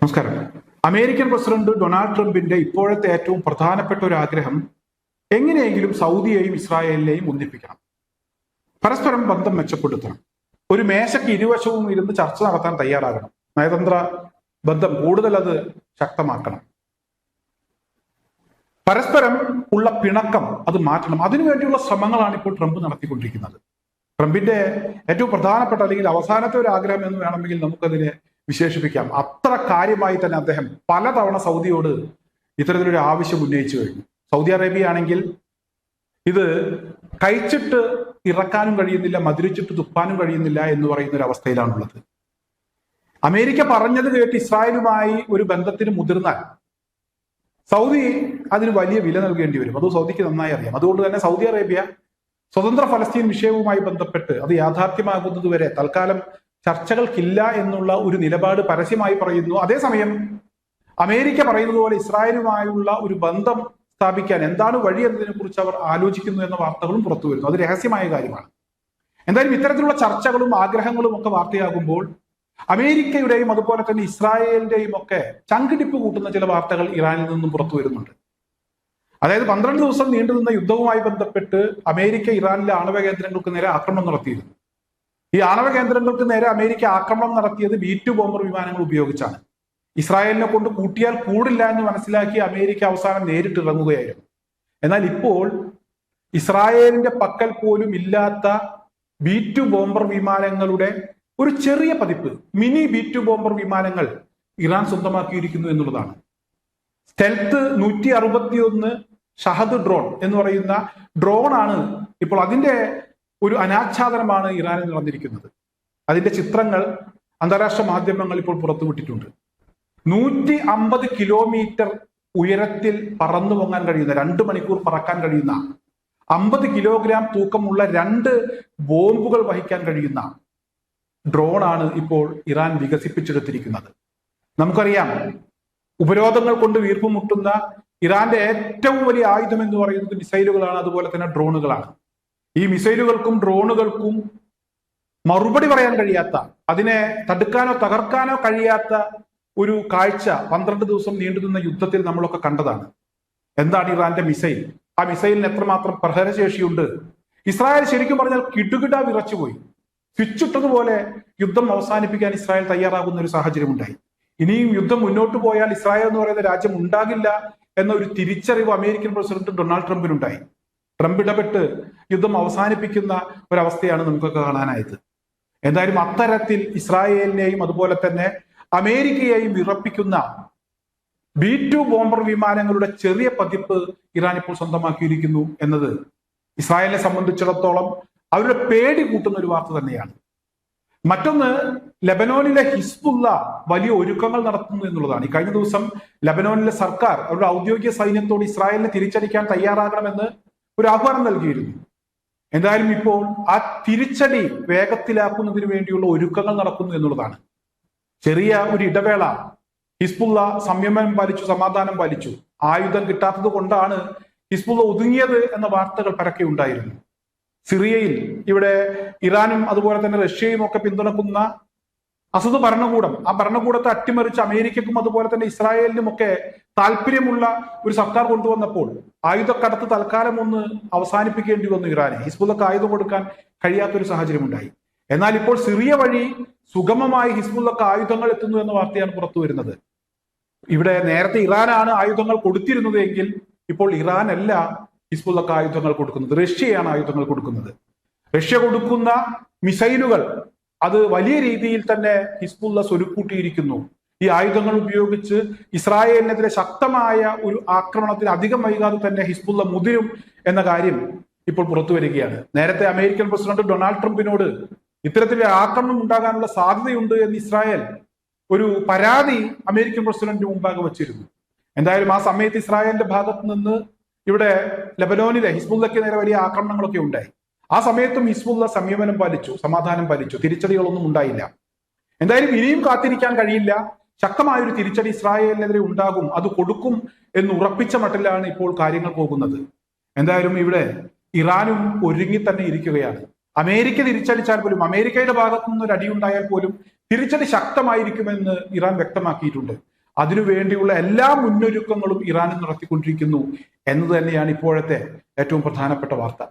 നമസ്കാരം. American president Donald ട്രംപിന്റെ ഇപ്പോഴത്തെ ഏറ്റവും പ്രധാനപ്പെട്ട ഒരു ആഗ്രഹം എങ്ങനെയെങ്കിലും സൗദിയെയും ഇസ്രായേലിനെയും ഒന്നിപ്പിക്കണം, പരസ്പരം ബന്ധം മെച്ചപ്പെടുത്തണം, ഒരു മേശയ്ക്ക് ഇരുവശവും ഇരുന്ന് ചർച്ച നടത്താൻ തയ്യാറാകണം, നയതന്ത്ര ബന്ധം കൂടുതൽ അത് ശക്തമാക്കണം, പരസ്പരം ഉള്ള പിണക്കം അത് മാറ്റണം. അതിനുവേണ്ടിയുള്ള ശ്രമങ്ങളാണ് ഇപ്പോൾ ട്രംപ് നടത്തിക്കൊണ്ടിരിക്കുന്നത്. ട്രംപിന്റെ ഏറ്റവും പ്രധാനപ്പെട്ട അല്ലെങ്കിൽ അവസാനത്തെ ഒരു ആഗ്രഹം എന്ന് വേണമെങ്കിൽ നമുക്കതിനെ വിശേഷിപ്പിക്കാം. അത്ര കാര്യമായി തന്നെ അദ്ദേഹം പലതവണ സൗദിയോട് ഇത്തരത്തിലൊരു ആവശ്യം ഉന്നയിച്ചു കഴിഞ്ഞു. സൗദി അറേബ്യ ആണെങ്കിൽ ഇത് കഴിച്ചിട്ട് ഇറക്കാനും കഴിയുന്നില്ല, മധുരിച്ചിട്ട് തുപ്പാനും കഴിയുന്നില്ല എന്ന് പറയുന്ന ഒരു അവസ്ഥയിലാണുള്ളത്. അമേരിക്ക പറഞ്ഞത് കേട്ട് ഇസ്രായേലുമായി ഒരു ബന്ധത്തിന് മുതിർന്നാൽ സൗദി അതിന് വലിയ വില നൽകേണ്ടി വരും. അത് സൗദിക്ക് നന്നായി അറിയാം. അതുകൊണ്ട് തന്നെ സൗദി അറേബ്യ സ്വതന്ത്ര ഫലസ്തീൻ വിഷയവുമായി ബന്ധപ്പെട്ട് അത് യാഥാർത്ഥ്യമാകുന്നത് വരെ തൽക്കാലം ചർച്ചകൾക്കില്ല എന്നുള്ള ഒരു നിലപാട് പരസ്യമായി പറയുന്നു. അതേസമയം അമേരിക്ക പറയുന്നത് പോലെ ഇസ്രായേലുമായുള്ള ഒരു ബന്ധം സ്ഥാപിക്കാൻ എന്താണ് വഴി എന്നതിനെ കുറിച്ച് അവർ ആലോചിക്കുന്നു എന്ന വാർത്തകളും പുറത്തു വരുന്നു. അത് രഹസ്യമായ കാര്യമാണ്. എന്തായാലും ഇത്തരത്തിലുള്ള ചർച്ചകളും ആഗ്രഹങ്ങളും ഒക്കെ വാർത്തയാകുമ്പോൾ അമേരിക്കയുടെയും അതുപോലെ തന്നെ ഇസ്രായേലിന്റെയും ഒക്കെ ചങ്കിടിപ്പ് കൂട്ടുന്ന ചില വാർത്തകൾ ഇറാനിൽ നിന്നും പുറത്തു വരുന്നുണ്ട്. അതായത് 12 ദിവസം നീണ്ടുനിന്ന യുദ്ധവുമായി ബന്ധപ്പെട്ട് അമേരിക്ക ഇറാനിലെ ആണവ കേന്ദ്രങ്ങൾക്ക് നേരെ ആക്രമണം നടത്തിയിരുന്നു. ഈ ആണവ കേന്ദ്രങ്ങൾക്ക് നേരെ അമേരിക്ക ആക്രമണം നടത്തിയത് B-2 ബോംബർ വിമാനങ്ങൾ ഉപയോഗിച്ചാണ്. ഇസ്രായേലിനെ കൊണ്ട് കൂട്ടിയാൽ കൂടില്ല എന്ന് മനസ്സിലാക്കി അമേരിക്ക അവസാനം നേരിട്ട് ഇറങ്ങുകയായിരുന്നു. എന്നാൽ ഇപ്പോൾ ഇസ്രായേലിന്റെ പക്കൽ പോലും ഇല്ലാത്ത B-2 ബോംബർ വിമാനങ്ങളുടെ ഒരു ചെറിയ പതിപ്പ്, മിനി B-2 ബോംബർ വിമാനങ്ങൾ ഇറാൻ സ്വന്തമാക്കിയിരിക്കുന്നു എന്നുള്ളതാണ്. സ്റ്റെൽത്ത് 161 ഷഹദ് ഡ്രോൺ എന്ന് പറയുന്ന ഡ്രോണാണ് ഇപ്പോൾ അതിന്റെ ഒരു അനാച്ഛാദനമാണ് ഇറാനിൽ നടന്നിരിക്കുന്നത്. അതിന്റെ ചിത്രങ്ങൾ അന്താരാഷ്ട്ര മാധ്യമങ്ങൾ ഇപ്പോൾ പുറത്തുവിട്ടിട്ടുണ്ട്. 150 കിലോമീറ്റർ ഉയരത്തിൽ പറന്നു പൊങ്ങാൻ കഴിയുന്ന, 2 മണിക്കൂർ പറക്കാൻ കഴിയുന്ന, 50 കിലോഗ്രാം തൂക്കമുള്ള 2 ബോംബുകൾ വഹിക്കാൻ കഴിയുന്ന ഡ്രോണാണ് ഇപ്പോൾ ഇറാൻ വികസിപ്പിച്ചെടുത്തിരിക്കുന്നത്. നമുക്കറിയാം, ഉപരോധങ്ങൾ കൊണ്ട് വീർപ്പുമുട്ടുന്ന ഇറാന്റെ ഏറ്റവും വലിയ ആയുധം എന്ന് പറയുന്നത് മിസൈലുകളാണ്, അതുപോലെ തന്നെ ഡ്രോണുകളാണ്. ഈ മിസൈലുകൾക്കും ഡ്രോണുകൾക്കും മറുപടി പറയാൻ കഴിയാത്ത, അതിനെ തടുക്കാനോ തകർക്കാനോ കഴിയാത്ത ഒരു കാഴ്ച 12 ദിവസം നീണ്ടുനിന്ന യുദ്ധത്തിൽ നമ്മളൊക്കെ കണ്ടതാണ്. എന്താണ് ഇറാന്റെ മിസൈൽ? ആ മിസൈലിന് എത്രമാത്രം പ്രഹരശേഷിയുണ്ട്? ഇസ്രായേൽ ശരിക്കും പറഞ്ഞാൽ കിടുകിട വിറച്ചുപോയി. സ്വിച്ചിട്ടതുപോലെ യുദ്ധം അവസാനിപ്പിക്കാൻ ഇസ്രായേൽ തയ്യാറാകുന്ന ഒരു സാഹചര്യം ഉണ്ടായി. ഇനിയും യുദ്ധം മുന്നോട്ട് പോയാൽ ഇസ്രായേൽ എന്ന് പറയുന്ന രാജ്യം ഉണ്ടാകില്ല എന്ന ഒരു തിരിച്ചറിവ് അമേരിക്കൻ പ്രസിഡന്റ് ഡൊണാൾഡ് ട്രംപിനുണ്ടായി. ട്രംപ് ഇടപെട്ട് യുദ്ധം അവസാനിപ്പിക്കുന്ന ഒരവസ്ഥയാണ് നമുക്കൊക്കെ കാണാനായത്. എന്തായാലും അത്തരത്തിൽ ഇസ്രായേലിനെയും അതുപോലെ തന്നെ അമേരിക്കയെയും വിറപ്പിക്കുന്ന B-2 ബോംബർ വിമാനങ്ങളുടെ ചെറിയ പതിപ്പ് ഇറാൻ ഇപ്പോൾ സ്വന്തമാക്കിയിരിക്കുന്നു എന്നത് ഇസ്രായേലിനെ സംബന്ധിച്ചിടത്തോളം അവരുടെ പേടി കൂട്ടുന്ന ഒരു വാർത്ത തന്നെയാണ്. മറ്റൊന്ന്, ലെബനോനിലെ ഹിസ്ബുള്ള വലിയ ഒരുക്കങ്ങൾ നടത്തുന്നു എന്നുള്ളതാണ്. ഈ കഴിഞ്ഞ ദിവസം ലെബനോനിലെ സർക്കാർ അവരുടെ ഔദ്യോഗിക സൈന്യത്തോട് ഇസ്രായേലിനെ തിരിച്ചടിക്കാൻ തയ്യാറാകണമെന്ന് ഒരു ആഹ്വാനം നൽകിയിരുന്നു. എന്തായാലും ഇപ്പോൾ ആ തിരിച്ചടി വേഗത്തിലാക്കുന്നതിന് വേണ്ടിയുള്ള ഒരുക്കങ്ങൾ നടക്കുന്നു എന്നുള്ളതാണ്. ചെറിയ ഒരു ഇടവേള ഹിസ്ബുള്ള സംയമനം പാലിച്ചു, സമാധാനം പാലിച്ചു. ആയുധം കിട്ടാത്തത് കൊണ്ടാണ് ഹിസ്ബുള്ള ഒതുങ്ങിയത് എന്ന വാർത്തകൾ പരക്കെ ഉണ്ടായിരുന്നു. സിറിയയിൽ ഇവിടെ ഇറാനും അതുപോലെ തന്നെ റഷ്യയും ഒക്കെ പിന്തുണക്കുന്ന അസദ് ഭരണകൂടം, ആ ഭരണകൂടത്തെ അട്ടിമറിച്ച് അമേരിക്കക്കും അതുപോലെ തന്നെ ഇസ്രായേലിനും ഒക്കെ താല്പര്യമുള്ള ഒരു സർക്കാർ കൊണ്ടുവന്നപ്പോൾ ആയുധക്കടത്ത് തൽക്കാലം ഒന്ന് അവസാനിപ്പിക്കേണ്ടി വന്നു ഇറാന്. ഹിസ്ബുള്ളക്ക് ആയുധം കൊടുക്കാൻ കഴിയാത്തൊരു സാഹചര്യം ഉണ്ടായി. എന്നാൽ ഇപ്പോൾ സിറിയ വഴി സുഗമമായി ഹിസ്ബുള്ളക്ക് ആയുധങ്ങൾ എത്തുന്നു എന്ന വാർത്തയാണ് പുറത്തു വരുന്നത്. ഇവിടെ നേരത്തെ ഇറാനാണ് ആയുധങ്ങൾ കൊടുത്തിരുന്നത് എങ്കിൽ ഇപ്പോൾ ഇറാൻ അല്ല ഹിസ്ബുള്ളക്ക് ആയുധങ്ങൾ കൊടുക്കുന്നത്, റഷ്യയാണ് ആയുധങ്ങൾ കൊടുക്കുന്നത്. റഷ്യ കൊടുക്കുന്ന മിസൈലുകൾ അത് വലിയ രീതിയിൽ തന്നെ ഹിസ്ബുള്ള സ്വരുക്കൂട്ടിയിരിക്കുന്നു. ഈ ആയുധങ്ങൾ ഉപയോഗിച്ച് ഇസ്രായേലിനെതിരെ ശക്തമായ ഒരു ആക്രമണത്തിന് അധികം വൈകാതെ തന്നെ ഹിസ്ബുള്ള മുതിരും എന്ന കാര്യം ഇപ്പോൾ പുറത്തു വരികയാണ്. നേരത്തെ അമേരിക്കൻ പ്രസിഡന്റ് ഡൊണാൾഡ് ട്രംപിനോട് ഇത്തരത്തിലുള്ള ആക്രമണം ഉണ്ടാകാനുള്ള സാധ്യതയുണ്ട് എന്ന് ഇസ്രായേൽ ഒരു പരാതി അമേരിക്കൻ പ്രസിഡന്റ് മുമ്പാകെ വച്ചിരുന്നു. എന്തായാലും ആ സമയത്ത് ഇസ്രായേലിന്റെ ഭാഗത്ത് നിന്ന് ഇവിടെ ലെബനോനിലെ ഹിസ്ബുള്ളയ്ക്ക് നേരെ വലിയ ആക്രമണങ്ങളൊക്കെ ഉണ്ടായി. ആ സമയത്തും ഹിസ്ബുള്ള സംയമനം പാലിച്ചു, സമാധാനം പാലിച്ചു, തിരിച്ചടികളൊന്നും ഉണ്ടായില്ല. എന്തായാലും ഇനിയും കാത്തിരിക്കാൻ കഴിയില്ല. ശക്തമായൊരു തിരിച്ചടി ഇസ്രായേലിനെതിരെ ഉണ്ടാകും, അത് കൊടുക്കും എന്ന് ഉറപ്പിച്ച മട്ടിലാണ് ഇപ്പോൾ കാര്യങ്ങൾ പോകുന്നത്. എന്തായാലും ഇവിടെ ഇറാനും ഒരുങ്ങി തന്നെ ഇരിക്കുകയാണ്. അമേരിക്ക തിരിച്ചടിച്ചാൽ പോലും, അമേരിക്കയുടെ ഭാഗത്തു നിന്ന് ഒരു അടിയുണ്ടായാൽ പോലും തിരിച്ചടി ശക്തമായിരിക്കുമെന്ന് ഇറാൻ വ്യക്തമാക്കിയിട്ടുണ്ട്. അതിനുവേണ്ടിയുള്ള എല്ലാ മുന്നൊരുക്കങ്ങളും ഇറാനും നടത്തിക്കൊണ്ടിരിക്കുന്നു എന്ന് തന്നെയാണ് ഇപ്പോഴത്തെ ഏറ്റവും പ്രധാനപ്പെട്ട വാർത്ത.